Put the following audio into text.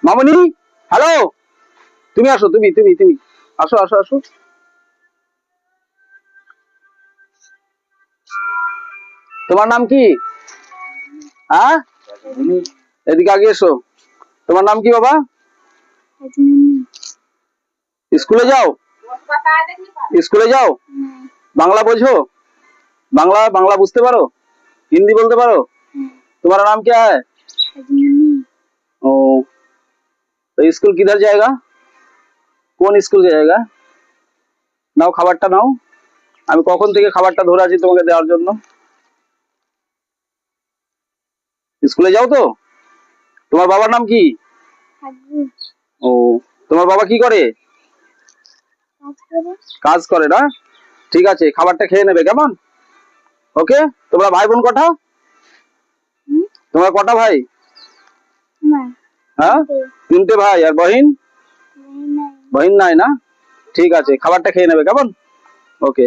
মামনি, hello, তুমি আসো, তুমি তুমি তুমি আসো আসো আসো। তোমার নাম কি? হ্যাঁ, এদিকে আগে এসো। তোমার নাম কি বাবা? স্কুলে যাও? স্কুলে যাও? বাংলা বোঝো? বাংলা বাংলা বুঝতে পারো? हिंदी बोलते पारो? तुम्हारा नाम क्या है? ओ, तो स्कूल किधर जाएगा? কোন স্কুল জায়গা? নাও খাবারটা নাও। আমি কখন থেকে খাবারটা ধরে আছি তোমাকে দেওয়ার জন্য। স্কুলে যাও তো? তোমার বাবার নাম কি? ও, তোমার বাবা কি করে? কাজ করে না? ঠিক আছে, খাবারটা খেয়ে নেবে কেমন? ওকে। তোমরা ভাই বোন কটা? তোমরা কটা ভাই? হ্যাঁ, তিনটে ভাই। আর বহিন? বহিন নাই না? ঠিক আছে, খাবারটা খেয়ে নেবে কেমন? ওকে।